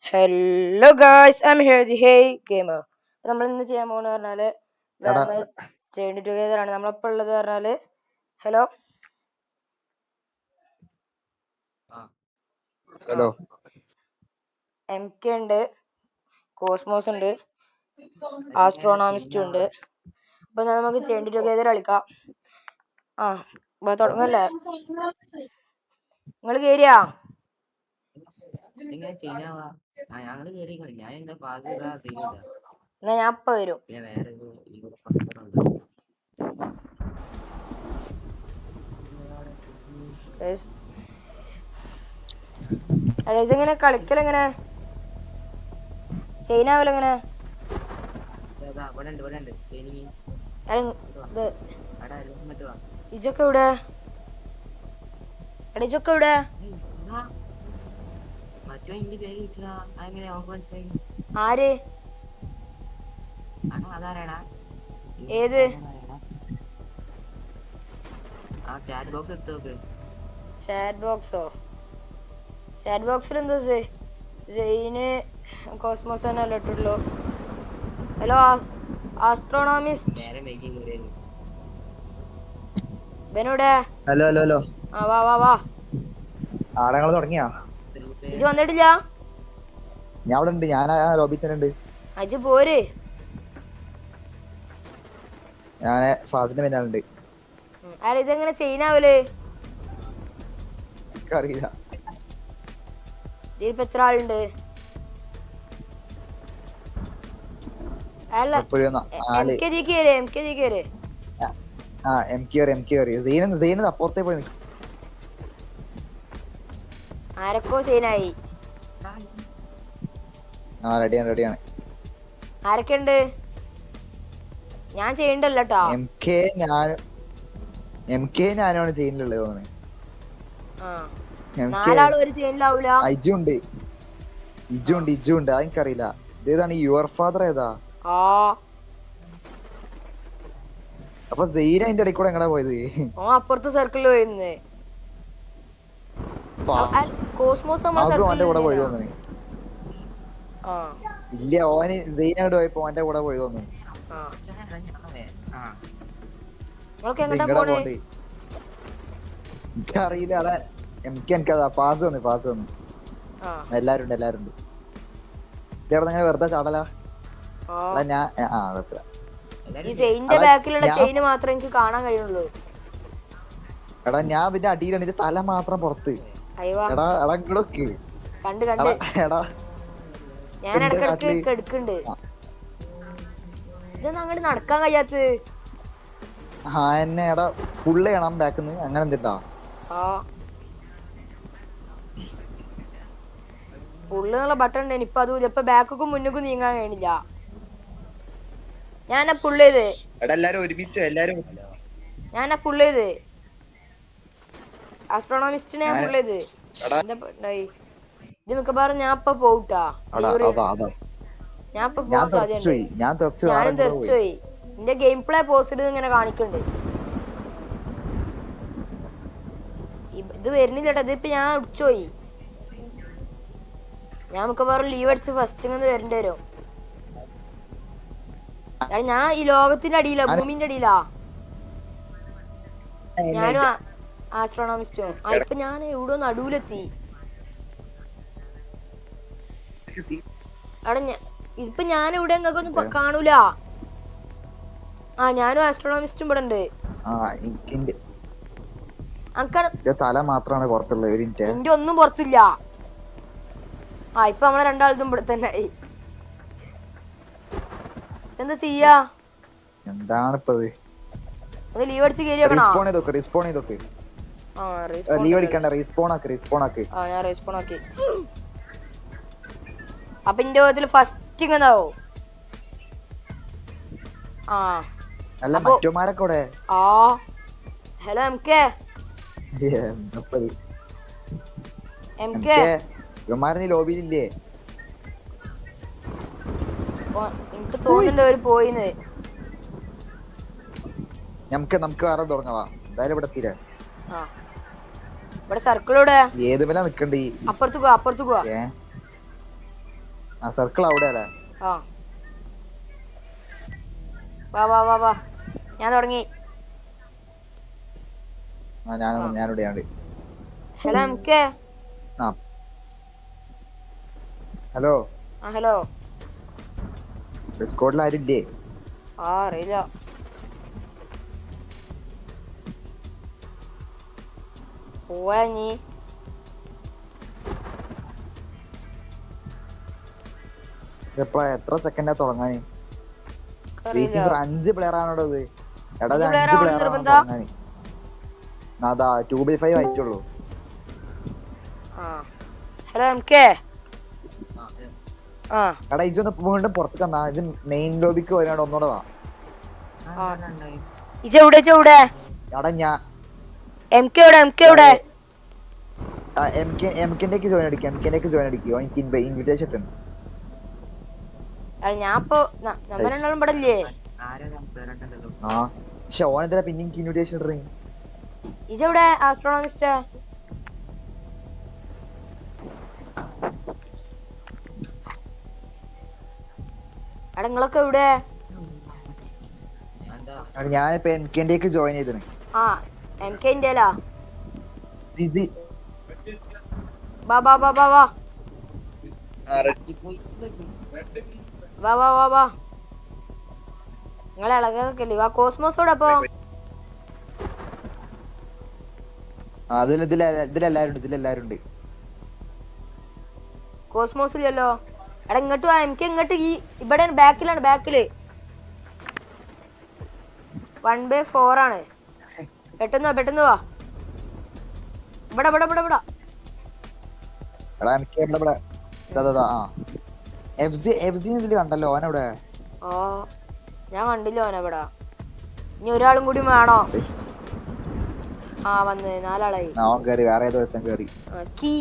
Hello guys, I am here the hey gamer. നമ്മൾ ഇന്ന് ചെയ്യാൻ പോകുന്നത് പറഞ്ഞാല് ജേണി ടുഗദർ ആണ്. നമ്മളിപ്പോൾ ഉള്ളത് പറഞ്ഞാല് ഹലോ ഹലോ MK ഉണ്ട്, കോസ്മോസ് ഉണ്ട്, ആസ്ട്രോണോമിസ്റ്റ് ഉണ്ട്. അപ്പൊ നമുക്ക് ജേണി ടുഗദർ കളിക്കാം. തുടങ്ങല്ലേ? നിങ്ങൾ കേറിയാ? എന്നാ ഞാൻ ഇപ്പൊ വരും. ഇതെങ്ങനെ കളിക്കലെങ്ങനെ? ചൈനാവലെങ്ങനെ? ഇജൊക്കെ ഇവിടെ? ഇജൊക്കെ ഇവിടെ? ആര്? ഏത്? ചാറ്റ് ബോക്സോ? ചാറ്റ് ബോക്സിൽ എന്താ ജെയിന് കോസ്മോസ് തന്നെ ഇട്ടുള്ളൂ. ഹലോ ആസ്ട്രോണോമിസ്റ്റ് ബെനൂടെ? ഹലോ ഹലോ ഹലോ വാ വാ വാ. ആടങ്ങൾ തുടങ്ങിയാ? ഇജ് വന്നിട്ടില്ല? ഞാൻ അവിടെ ഉണ്ട്, ഞാൻ ആ ലോബി തന്നെ ഉണ്ട്. അജ് പോര്. ഞാൻ ഫാസിന്റെ പിന്നാലുണ്ട്. അല്ല ഇതെങ്ങനെ ചെയ്യാവല്? അറിയില്ല. ഇതിലിപ്പോ എത്ര ആളുണ്ട്? അല്ല അപ്പുറത്തേ പോയി നിൽക്കും. ആരൊക്കെ ചെയ്യനായി? റെഡിയാണ് റെഡിയാണ്. ആരൊക്കെ ഉണ്ട്? ഞാൻ ചെയ്യണ്ടല്ലോ. ഞാനാണ് ചെയ്യുന്നുള്ളത് തോന്നുന്നു. ഇജുണ്ട് അതെനിക്കറിയില്ല. ഇതേതാണ് യുവർ ഫാദർ? ഏതാ? അപ്പൊ സെയിൻ അതിന്റെ ഇടയിൽ കൂടെ എങ്ങടാ പോയത്? അപ്പുറത്തെ സർക്കിളിൽ പോയിരുന്നേ. കോസ്മോസ് കൂടെ പോയി തോന്നുന്നു. ഇല്ല, ഓന് സെയിനോട് പോയപ്പോ ഓന്റെ കൂടെ പോയി തോന്നുന്നു. എനിക്കറിയില്ല. അവിടെ എനിക്കതാ പാസ് വന്നു. എല്ലാരും ഉണ്ട്. ഇതേടെ വെറുതെ ചാടലാ. എടാ ഞാൻ പിന്നെ അടിയിലാണ്, എന്റെ തല മാത്രം പുറത്ത്. എടാ ഇങ്ങോട്ട് എടാ നടക്കാൻ കഴിയാത്ത എന്നെ എടാ ഫുള്ള് ചെയ്യണം ബാക്കിന്ന്. അങ്ങനെ എന്തിട്ടാ ഫുള്ളുള്ള ബട്ടൺ ഉണ്ട്. ഇപ്പൊ അതും ഇപ്പൊ ബാക്കും മുന്നോക്കും നീങ്ങാൻ കഴിയണില്ല. ഞാനാ ഫുള്ള് ചെയ്ത് ആസ്ട്രോണോമിസ്റ്റിനെ ഞാൻ ഫുള്ള് ചെയ്ത്. ഇത് മിക്കവാറും ഞാൻ ഇപ്പൊ പോട്ടാ. ഞാൻ ഇപ്പൊ പോവാൻ സാധ്യതയുണ്ട്. ഞാനും തെറിച്ചുപോയി. എന്റെ ഗെയിം പ്ലേ പോസ്റ്റ് ഇങ്ങനെ കാണിക്കണ്ട്. ഇത് വരുന്നില്ലട്ടോ. ഇതിപ്പോ ഞാൻ ഉടിച്ചുപോയി. ഞാൻ മിക്കവാറും ലീവ് അടിച്ച് ഫസ്റ്റ് ഇങ്ങനെ വരേണ്ടി വരും. ഞാൻ ഈ ലോകത്തിന്റെ അടിയിലാ, ഭൂമിന്റെ അടിയിലാ. ഞാനും ആസ്ട്രോണോമിസ്റ്റും. ഇപ്പൊ ഞാൻ എവിടെ നടുവിലെത്തി. ഇപ്പൊ ഞാൻ ഇവിടെ നിങ്ങൾക്കൊന്നും കാണൂല. ഞാനും ആസ്ട്രോണോമിസ്റ്റും ഇവിടെ ഉണ്ട്. തല മാത്രമാണ് പുറത്തുള്ളത്. എന്റെ ഒന്നും പുറത്തില്ല. ഇപ്പൊ നമ്മളെ രണ്ടാളതും ഇവിടെ തന്നെ ആയി. എന്താ ചെയ്യാ? എന്താണിപ്പത്? ലീവ് അടിച്ച് കേറി ഞാൻ റീസ്പോൺ ആക്കി. അപ്പൊ എന്റെ ഇതില് ഫസ്റ്റ് ഇങ്ങനാവോ? Hello MK. ലോബിയിലില്ലേ? എനിക്ക് തോന്നുന്നുണ്ട് അവര് പോയിന്ന്. നമുക്ക് വേറെ തുടങ്ങാ. എന്തായാലും ഇവിടെ തീരെ ഇവിടെ സർക്കിളോടെ ഏത് മേല നിക്കണ്ടേ? അപ്പുറത്ത് പോവാ. ആ സർക്കിൾ അവിടെ അല്ലേ? ആ വാ വാ വാ വാ, ഞാൻ തുടങ്ങി. ഞാനിവിടെയാണ്. Hello MK. ആ ഹലോ. ആ ഹലോ. ഡിസ്കോഡിൽ ആരില്ലേ? ആ അറിയില്ല. പോവാ നീ. എത്ര സെക്കൻഡാ തുടങ്ങാന്? അറിയില്ല. 5 പ്ലെയർ ആണോടോ ഇത്? എടാ 5 player 5 ആവണം പ്ലെയർ ആണ് നിർബന്ധ. തുടങ്ങാന്. അതാ 2x5 ആയിട്ടുള്ളൂ. Hello MK. ആ എടാ ഇജൊന്ന് വീണ്ടും പുറത്തേക്ക് വന്നാ. ഇത് മെയിൻ ലോബിക്ക് വരാണ്ട് ഒന്നുകൂടെ വാ. ഇജെവിടെ? എടാ ഞാൻ എംകെ എവിടെ? എംകെന്റെക്ക് ജോയിൻ അടിക്കാം. എനിക്ക് ഇൻവിറ്റേഷൻ ഇട്ടുണ്ട്. ഞാനിപ്പോ നമ്മൾ രണ്ടാളും ഇവിടെ ഇല്ലേ? ആ പക്ഷെ ഓനെന്തിനാ പിന്നെ എനിക്ക് ഇൻവിറ്റേഷൻ ഇടറി? ഇജെവിടെ ആസ്ട്രോണമിസ്റ്റ്? എടാ നിങ്ങളൊക്കെ എവിടെ? ഞാനിപ്പോ എംകെന്റെക്ക് ജോയിൻ ചെയ്തിന്. ആ എംകെ ഇന്ത്യയിലാ. ഇത് വാ വാ വാ വാ വാ വാ വാ വാ വാ. നിങ്ങളെ ഇളകൊക്കെ വാ. കോസ്മോസോടെ അപ്പൊ ഇതിലെല്ലാരും ഉണ്ട്. കോസ്മോസ് ഇല്ലല്ലോ. എടാ ഇങ്ങോട്ട് വാ. എംകെ ഇങ്ങോട്ട്. ഇവിടെ ബാക്കിലാണ്. 1/4 ആണ്. പെട്ടെന്ന് വാ. ഇവിടെ. എടാ എനിക്ക് ഇതില് കണ്ടല്ലോ ഓനെവിടെ? ഓ ഞാൻ കണ്ടില്ല ഓനെവിടെ. ഇനി ഒരാളും കൂടി വേണോ? ആ വന്ന് 4 ആളായി. അവൻ കേറി, വേറെ ഏതോ ഒരുത്തൻ കേറി. കീ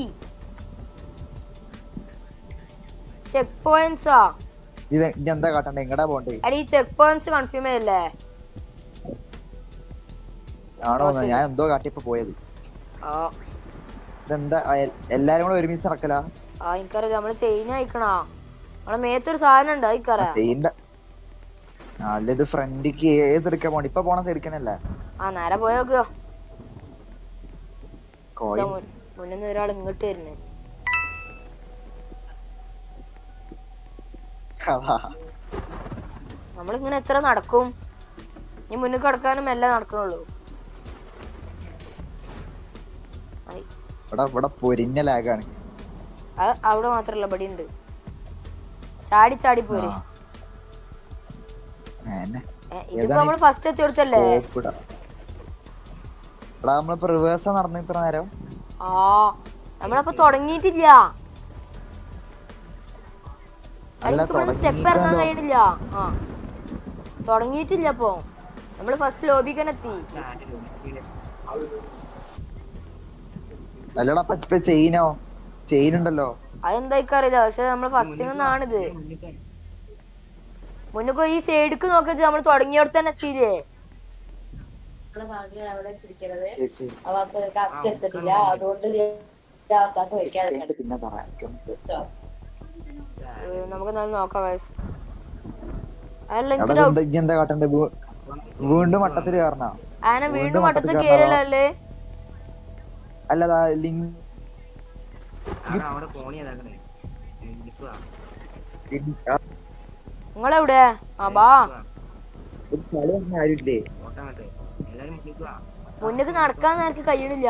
ചെക്ക് പോയിന്റ്സാ. ഇത് എന്താ കാട്ടണ്ടേ? എങ്ങടാ പോണ്ടേ? എടാ ഈ ചെക്ക് പോയിന്റ്സ് കൺഫ്യൂം ചെയ്യല്ലേ? ആണോ? ഞാൻ എന്തോ കാട്ടിയപ്പോ പോയത്. ഇതെന്താ എല്ലാരും കൂടെ ഒരുമിച്ച് നടക്കലാ? ആ എനിക്കറിയാം. നമ്മള് ചെയിൻ അയക്കണാ. നമ്മളെ മേത്തൊരു സാധനം ഉണ്ട്. ചെയിന്റെ അല്ല, ഇത് ഫ്രണ്ടിക്ക് ഏസ് എടുക്കാൻ പോണ. ഇപ്പൊ പോണ എടുക്കാനല്ലേ? ആ നേരെ പോയോക്കോ. മുന്നിന്ന് ഒരാൾ ഇങ്ങോട്ട് വരുന്നേ. നമ്മളിങ്ങനെ എത്ര നടക്കും? ഇനി മുന്നിൽ കിടക്കാനും എല്ലാം നടക്കണുള്ളൂ. ഇവിടെ പൊരിഞ്ഞ ലാഗാണ്. അവിടെ മാത്രല്ല, ഇവിടെ ഉണ്ട്. ചാടി പോരെ. ഇതിപ്പോ നമ്മള് ഫസ്റ്റ് എത്തി കൊടുത്തല്ലേ? നമ്മളിപ്പോ റിവേഴ്സാ നടന്ന ഇത്ര നേരം. ആ നമ്മളപ്പോ തുടങ്ങിയിട്ടില്ല. സ്റ്റെപ്പ് ഇറങ്ങാൻ കഴിയണില്ല. ആ തുടങ്ങിയിട്ടില്ല. അപ്പൊ നമ്മള് ഫസ്റ്റ് ലോബിക്ക് തന്നെ എത്തി. അല്ലടാ ഇപ്പൊ ചെയിൻ ഉണ്ടല്ലോ. അതെന്തായിക്കറിയില്ല. പക്ഷെ നമ്മള് ഫസ്റ്റ് നിന്നാണിത്. മുന്നേ ഈ സൈഡിക്ക് നോക്കിച്ച് നമ്മള് തുടങ്ങിയോടത്ത് തന്നെ എത്തിയില്ലേ? നമുക്ക് നോക്കാം. എന്താ കാട്ടണ്ടേ? വീണ്ടും വട്ടത്തില് കയറണ? വീണ്ടും വട്ടത്തിൽ കേറലല്ലേ? അല്ലതാ ലിങ്ക് നിങ്ങളെവിടെ? ആ ബാ. മുന്നേക്ക് നടക്കാൻ എനിക്ക് കഴിയണില്ല.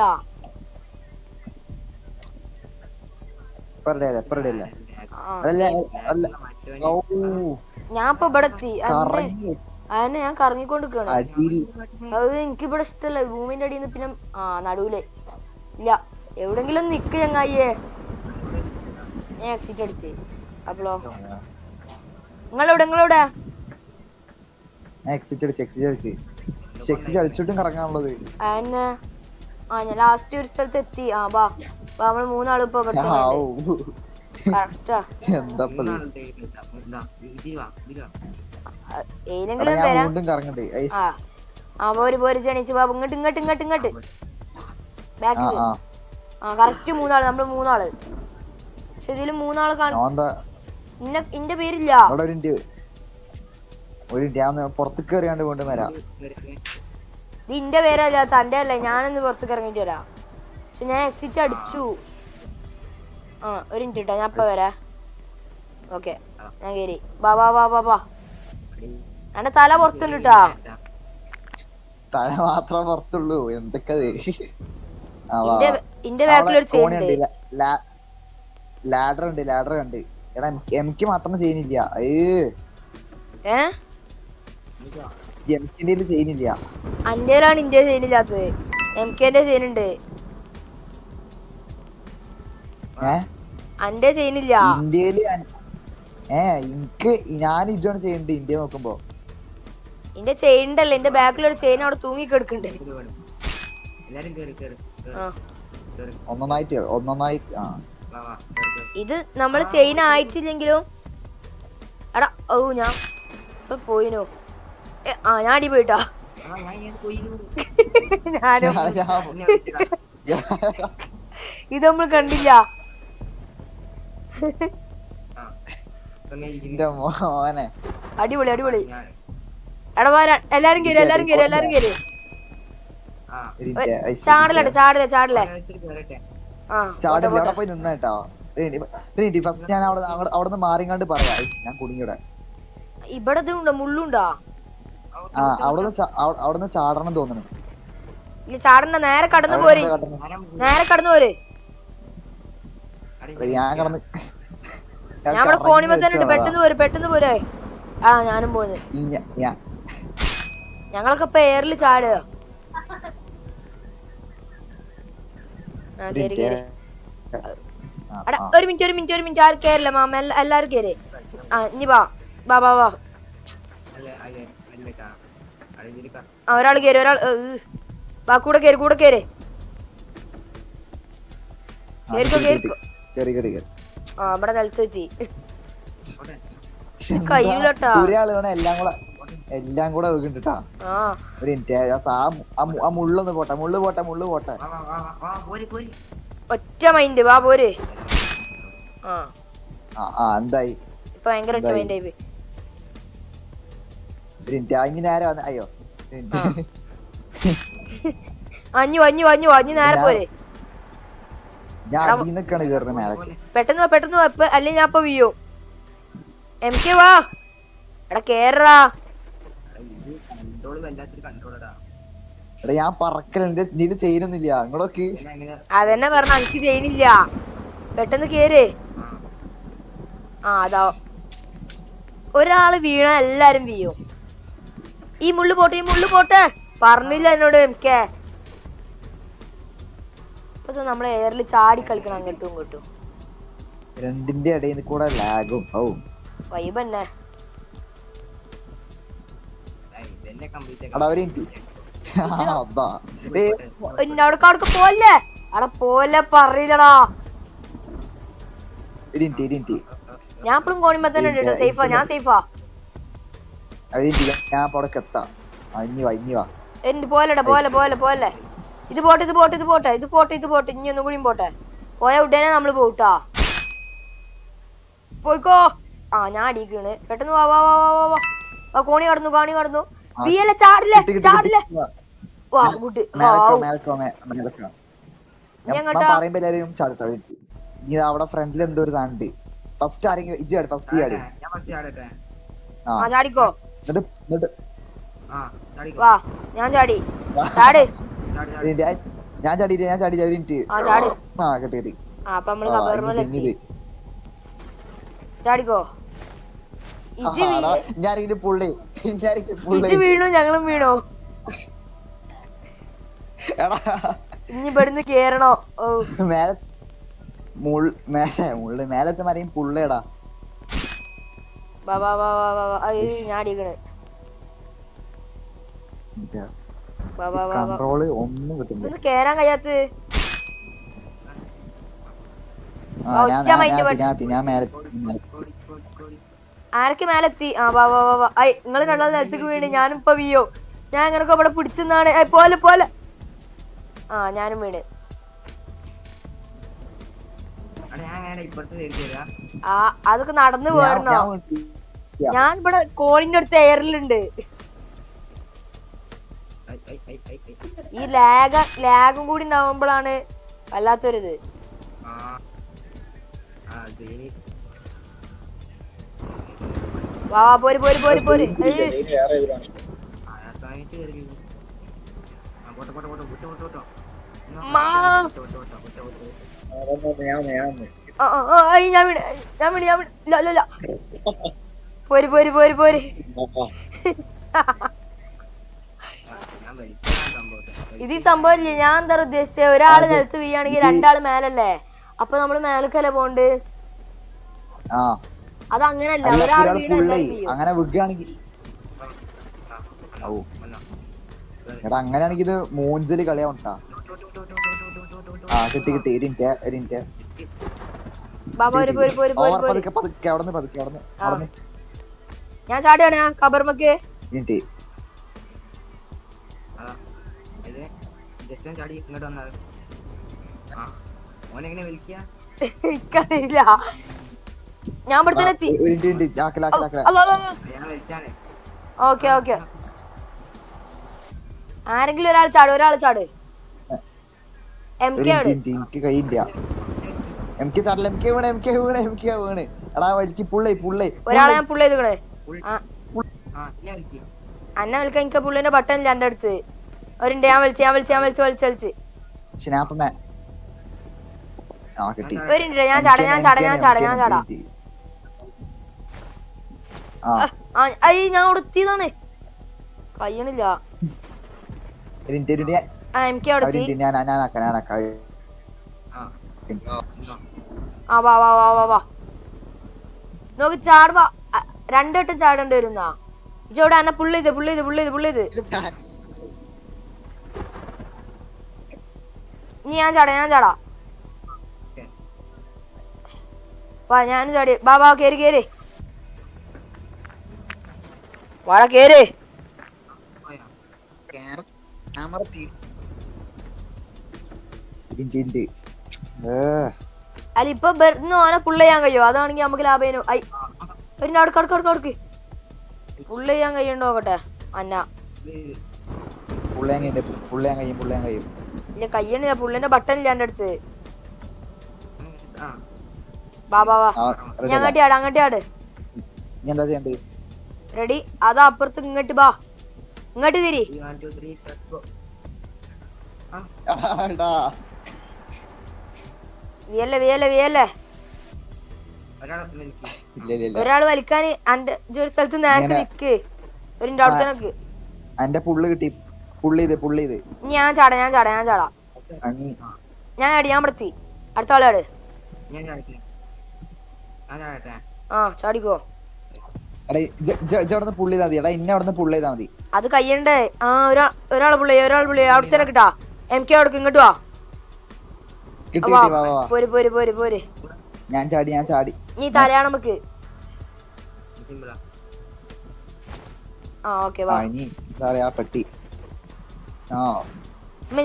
ഞാൻ ഇപ്പൊ ഇവിടെ എത്തി. അതിനെ ഞാൻ കറങ്ങിക്കൊണ്ടിരിക്കാണ്. അത് എനിക്കിവിടെ ഇഷ്ടല്ല. ഭൂമിന്റെ അടിയിൽ നിന്ന് പിന്നെ നടുവില് ഇല്ല. എവിടെങ്കിലും നിക്ക് ചങ്ങായിയെ. ഞാൻ എക്സിറ്റ് അടിച്ച്. അപ്പോളോ നിങ്ങളെവിടെ? കറങ്ങാനുള്ളത് ഞാൻ ലാസ്റ്റ് ഒരു സ്ഥലത്ത് എത്തി. നമ്മള് 3 ആളും ഇപ്പൊ കറക്റ്റാ. പോര് ജണിച്ചു ബാബു. ഇങ്ങോട്ട് ബാക്കില്. കറക്റ്റ് 3 ആള്. നമ്മള് 3 ആള്. പക്ഷെ ഇതില് 3 ആള് ഇന്റെ പേരില്ല. അവിടെ ഒരു ഞാൻ പുറത്തേക്ക് കയറിയാണ്ട് കൊണ്ട് വരാം. ഇത് ഇന്റെ പേരല്ല, തന്റെ അല്ലേ. ഞാനൊന്ന് പുറത്തേക്ക് ഇറങ്ങിട്ട് വരാം. പക്ഷെ ഞാൻ എക്സിറ്റ് അടിച്ചു. ഒരു മിനിറ്റ് ഇട്ടാ, ഞാൻ ഇപ്പൊ വരാ. ഓക്കെ, ഞാൻ കേറി. ബാ ബാ ബാ ബാ ബാ. എന്റെ തല പുറത്തുണ്ട് ട്ടാ. തല മാത്രമേ പുറത്തുള്ളൂ. എന്തൊക്കെ ഇന്റെ ബാക്കിലൊരു ചെയിൻ ഉണ്ട്. ലാഡർ ഉണ്ട്. എടാ എനിക്ക് മാത്രം ചെയ്യുന്നില്ല. എംകിന്റെ ചെയ്യുന്നില്ല. അന്റേലാണ് ഇന്ത്യ ചെയ്യുന്നില്ലാത്തത്. എംകെന്റെ ചെയ്യുന്നുണ്ട്. അന്റെ ചെയ്യുന്നില്ല. ഇന്ത്യയില് എനിക്ക് ഞാൻ ഇജോണ് ചെയ്യണ്ട്. ഇന്ത്യ നോക്കുമ്പോ ഇന്റെ ചെയിൻ ഉണ്ടല്ലോ, എന്റെ ബാക്കിലൊരു ചെയിൻ അവിടെ തൂങ്ങി കിടക്കുന്നുണ്ട്. ഒന്നൊന്നായി ഇത് നമ്മള് ചെയിൻ ആയിട്ടില്ലെങ്കിലും എടാ. ഓ ഞാൻ ഇപ്പൊ പോയിനോ? ഞാൻ അടി പോയിട്ടാ. ഇത് നമ്മൾ കണ്ടില്ല. അടിപൊളി അടിപൊളി. എടാ എല്ലാരും കേറി. ചാടലേ. പോയി നിന്നേട്ടോ. ഫസ്റ്റ് ഞാൻ അവിടെ മാറിങ്ങാണ്ട് പറയാ. ഞാൻ കുടുങ്ങിയുടെ ഇവിടെ മുള്ളുണ്ടോ? അവിടുന്ന് ചാടണം തോന്നുന്നു. ചാടണ്ട, നേരെ കടന്നു പോര്. ഞാൻ കടന്ന് ഞാൻ ഇവിടെ കോണിമ തന്നെ ഉണ്ട്. പെട്ടെന്ന് പോരെ. ഞാനും പോന്ന്. ഞങ്ങളൊക്കെ ഇപ്പൊ എയറിൽ ചാടുക. ഒരു മിനിറ്റ്. ആരും കേറില്ല മാമ. എല്ലാരും കേറി. ഇനി വാ. ഒരാൾ കേറി. കൂടെ കേറി. ഇവിടെ നിലത്ത് വെച്ച് കയ്യിലോട്ടാ. എല്ലാം കൂടെ വീണിട്ടാ. ഒരു മിനിറ്റ്. മുള്ളൊന്ന് പോട്ടെ. ഒറ്റ മൈൻഡ്. വാ പോര്. എന്തായി ഇപ്പൊ ഭയങ്കര ഒറ്റ മൈൻഡ് ആയി. നേരെ വന്ന. അയ്യോ അഞ്ഞു നേരെ പോരെ. പെട്ടെന്ന് അല്ലെ ഞാൻ ഇപ്പൊ വീയോ. എംകെ വാ. എടാ കേറാ. ഞാൻ പറക്കലുണ്ട്. നീ ചെയ്യുന്നില്ല. നിങ്ങളൊക്കെ അതെന്നെ പറഞ്ഞ എനിക്ക് ചെയ്യുന്നില്ല. പെട്ടെന്ന് കേറ്. അതാ ഒരാള് വീണ എല്ലാരും വീയോ. ഈ മുള്ളു പോട്ടെ. പറഞ്ഞില്ല എന്നോട് എംകെ. ഇപ്പൊ നമ്മളെ എയറിൽ ചാടി കളിക്കണം അങ്ങോട്ടും ഇങ്ങോട്ടും. രണ്ടിന്റെ ഇടയിൽ കൂടെ ലാഗും വൈബ് തന്നെ. അവിടെ പോലെ അവിടെ പോലെ പറയില്ലടാ. ഞാൻ എപ്പോഴും കോണിമ്പ തന്നെ ഉണ്ട്. സേഫാ. ഞാൻ സേഫാ. പോലെ. ഇത് പോട്ടെ. ഇനി ഒന്നും കൂടി പോട്ടെ. പോയ ഉടനെ നമ്മള് പോട്ടാ. പോയിക്കോ. ഞാൻ അടിക്കണ്. പെട്ടെന്ന് വാ. കോണി കടന്നു. ചാടില്ലേ. വാ ഗുഡ്. അവിടെ ഫ്രണ്ടിൽ എന്തോ ഒരു സാധനം. ഫസ്റ്റ് ആരെങ്കിലും ഫസ്റ്റ് ചാടിക്കോ. വാ ഞാൻ ചാടി. ചാട്. ഞാൻ ചാടി. ഒരു മിനിറ്റ്. കിട്ടി. അപ്പൊ നമ്മള് ചാടിക്കോ. വീണു. ഞങ്ങളും വീണോ. ഇനി ഇവിടുന്ന് കേറണോ? മേലത്തെ മരം പുള്ളേടാ. ഞാൻ അടിക്കണ്. കൺട്രോള് ഒന്നും കിട്ടുന്നില്ല. കേറാൻ കഴിയാത്ത. ആരൊക്കെ മേലെത്തി? നിങ്ങള് രണ്ടാമത് നിലത്തേക്ക് വീണ്. ഞാനും ഇപ്പൊ വീയോ. ഞാൻ എങ്ങനൊക്കെ ഇവിടെ പിടിച്ചെന്നാണ്. പോലെ. ഞാനും വീണ്. അതൊക്കെ നടന്നു പോയിരുന്നോ? ഞാൻ ഇവിടെ കോളിന്റെ അടുത്ത് എയറിലുണ്ട്. ഈ ലാഗും കൂടി ഉണ്ടാവുമ്പോഴാണ് വല്ലാത്തൊരിത്. വാ പോര് പോര് പോര് പോര്. പോര് പോര് പോര് പോര്. ഇത് ഈ സംഭവം ഇല്ലേ, ഞാൻ എന്താ ഉദ്ദേശിച്ചത്, ഒരാള് നിലത്ത് വീയാണെങ്കിൽ രണ്ടാള് മേലല്ലേ, അപ്പൊ നമ്മള് മേലക്കല്ലേ പോണ്ട്. അത് അങ്ങനല്ല, ഒരാൾ വീണ അങ്ങനെ വിൽക്കുകയാണെങ്കിൽ അങ്ങനെയാണെങ്കിൽ ഇത് മൂഞ്ചല് കളിയാവണ്ടാ. കിട്ടി കിട്ടി. ഞാൻ ചാടുകയാണ് കബർമക്ക്. എനിക്കറിയില്ല, ഞാൻ ഇവിടെ തന്നെ എത്തി. ഓക്കെ ഓക്കെ, ആരെങ്കിലും ഒരാൾ ചാട്, ഒരാൾ ചാട്. ഒരാളെ ഞാൻ പുള്ള് ചെയ്തേ. അന്നെ വിളിക്കാൻ എനിക്ക് പുള്ളിന്റെ ബട്ടൺ ഇല്ല എന്റെ അടുത്ത്. ഒരിണ്ട്, ഞാൻ വലിച്ച് ഒരിണ്ട്. ഞാൻ ചാടാ. ഞാൻ ഉടുത്തിയതാണ്, കഴിയണില്ല. നോക്ക് ചാടുവാ, രണ്ടുവട്ടം ചാടേണ്ടി വരുന്നാ. ഇജോടെ എന്നെ പുള്ളി ചെയ്ത്. ഇനി ഞാൻ ചാടാ. വാ, ഞാനും ചാടി. ബാബാ കേറി വാഴ കേറ്. അല്ല ഇപ്പൊ ഓനെ പുള്ള് ചെയ്യാൻ കഴിയോ? അതാണെങ്കി നമുക്ക് ലാഭേനു. അടുക്ക് പുള്ള് ചെയ്യാൻ കഴിയണ്ടോ നോക്കട്ടെ. അന്ന ഇല്ല, കയ്യണില്ല, പുള്ളിന്റെ ബട്ടൺ ഇല്ല എന്റെ അടുത്ത്. വാ ഞാൻ അങ്ങോട്ട് ആട്. റെഡി? അതാ അപ്പുറത്ത്. ഇങ്ങോട്ട് ബാ, ഇങ്ങോട്ട് തിരി. വിയല്ലേ. ഒരാള് വലിക്കാൻ അന്റെ ഒരു സ്ഥലത്ത് നേരത്തെ നിക്ക്. ഒരു അവിടത്തേക്ക് ഞാൻ ചാടാ. ഞാൻ പെടുത്തി. അടുത്ത ആളാട്. ചാടിക്കോ. അത് കയ്യണ്ടേ? ഒരാള് പുള്ളി അവിടെ തന്നെ കിട്ടാ. MK കൊടുക്ക്. ഇങ്ങോട്ട് വാ. പോര്. ഞാൻ ചാടി. നീ തലയാണ് നമുക്ക്. ഓക്കെ വാ. പെട്ടി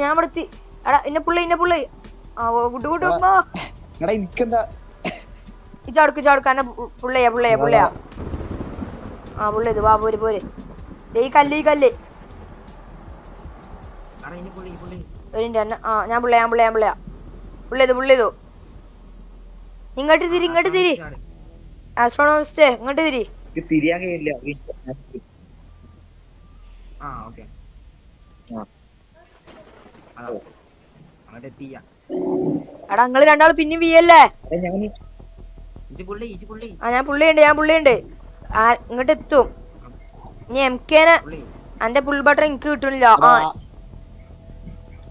ഞാൻ പെടുത്തി. എടാ ഇന്നെ പുള്ളി. ചാടുക്ക്. എന്നെ പുള്ളയാ. പുള്ളയത്. വാ പോര്. ഈ കല്ല് ഞാൻ പുള്ളയാ. പുള്ളയത്. ഇങ്ങോട്ട് തിരി. ആസ്ട്രോണോമിസ്റ്റ് ഇങ്ങോട്ട് തിരി. എടാ നിങ്ങള് രണ്ടാള് പിന്നെയും വീയല്ലേ? ഞാൻ പുള്ളിയുണ്ട്. ഇങ്ങോട്ട് എത്തും. ഇനി MKനെ അന്റെ ഫുൾ ബട്ടർ എനിക്ക് കിട്ടണില്ല.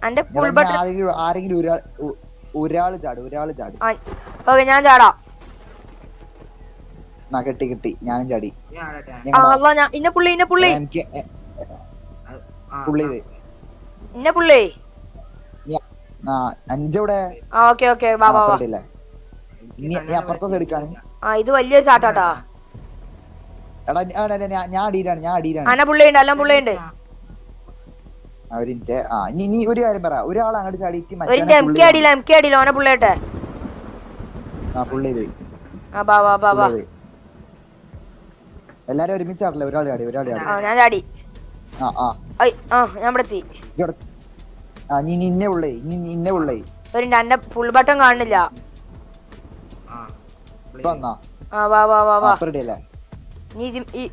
അന്റെ ഫുൾ ബട്ടർ ഒരാള് ചാട്. ഓക്കെ, ഞാൻ ചാടാം. കിട്ടി. ഞാനും ചാടി. ഇന്ന പുള്ളി. അഞ്ചവിടെ. ഓക്കെ വാ. ഇത് വലിയൊരു ചാട്ടാട്ടാ. ഞാൻ അടിയിലാണ്. അന്ന പുള്ളിയുണ്ട്. നീ ഒരു കാര്യം പറ. ഒരാൾ അങ്ങോട്ട് ചാടി. MK അടിയില്ല. ഓനെ പുള്ളിയട്ടെ. ഫുൾ ചെയ്ത് എല്ലാരും ഒരുമിച്ചാണല്ലേ? ഒരാൾ ചാടി ഞാൻ ചാടി. ഞാൻ ഇന്നെ ഉള്ളേ എന്റെ ഫുൾ ബട്ടൺ കാണുന്നില്ല.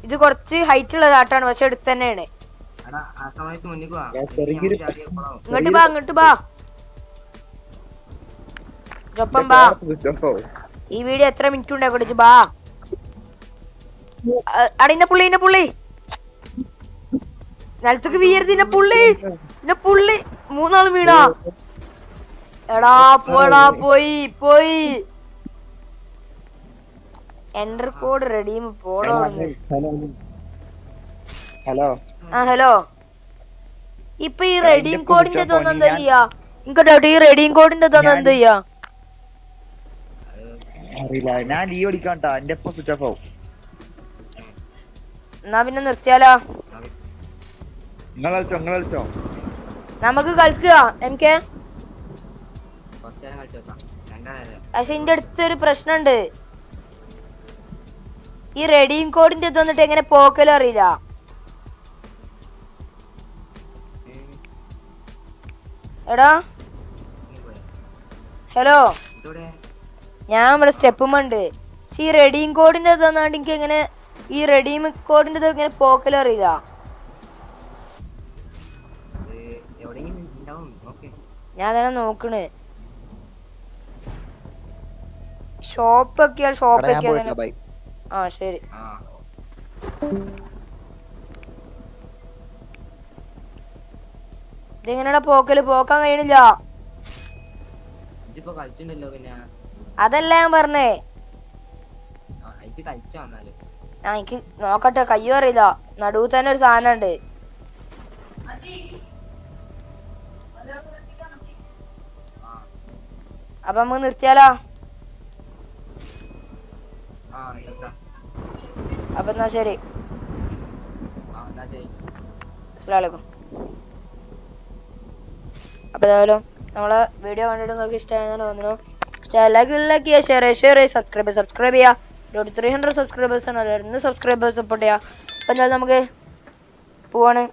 ഇത് കുറച്ച് ഹൈറ്റ് ഉള്ള ചാട്ടാണ്, പക്ഷെ അടുത്ത് തന്നെയാണ്. ഇങ്ങോട്ട് ബാ ഒപ്പം ബാ. ഈ വീഡിയോ എത്ര മിനിറ്റ് ഉണ്ടാക്കി ബാ. അടിന്റെ പുള്ളി നിലത്തേക്ക് വീയരുത്. പുള്ളി 3 ആള് വീണാ. എടാ പോയി. എൻഡർ കോഡ് റെഡീം പോടോ. ഹലോ. ഇപ്പൊ ഈ റെഡീം കോഡിന്റെ തോന്നുന്നു എന്താ ചെയ്യാ? ഈ റെഡീം കോഡിന്റെ തോന്നുന്നു എന്താ ചെയ്യാ? എന്നാ പിന്നെ നിർത്തിയാലോ? നമുക്ക് കളിക്കുക എനിക്ക്. പക്ഷെ എന്റെ അടുത്തൊരു പ്രശ്നമുണ്ട്. ഈ റെഡീം കോഡിന്റെ തന്നിട്ട് എങ്ങനെ പോക്കലും അറിയില്ല. എടാ ഹലോ, ഞാൻ ഇവിടെ സ്റ്റെപ്പുമുണ്ട്. പക്ഷെ ഈ റെഡീം കോഡിന്റെ തന്നാണ്ട് എനിക്ക് എങ്ങനെ ഈ റെഡീം കോഡിന്റെ എങ്ങനെ പോക്കലും അറിയില്ല. ഞാൻ തന്നെ നോക്കണ്. ഷോപ്പ് ശരി. ഇതെങ്ങനെയാ പോക്കാൻ കഴിയണില്ല. അതല്ല ഞാൻ പറഞ്ഞേ. എനിക്ക് നോക്കട്ടെ, കയ്യോ അറിയില്ല. നടുവ് തന്നെ ഒരു സാധനം ഉണ്ട്. അപ്പൊ നമുക്ക് നിർത്തിയാലോ? അപ്പൊ എന്നാ ശരി. അസ്സലാമു. അപ്പൊ ഏതായാലും നമ്മളെ വീഡിയോ കണ്ടിട്ട് നിങ്ങൾക്ക് ഇഷ്ടമായെന്ന് തോന്നുന്നു. ലൈക്ക് ചെയ്യുക, ഷെയർ ചെയ്യുക, സബ്സ്ക്രൈബ് ചെയ്യുക. 300 സബ്സ്ക്രൈബേഴ്സ് ആണ്. അതായത് സബ്സ്ക്രൈബേഴ്സ് സപ്പോർട്ട് ചെയ്യുക. അപ്പൊ എന്തായാലും നമുക്ക് പോവാണ്.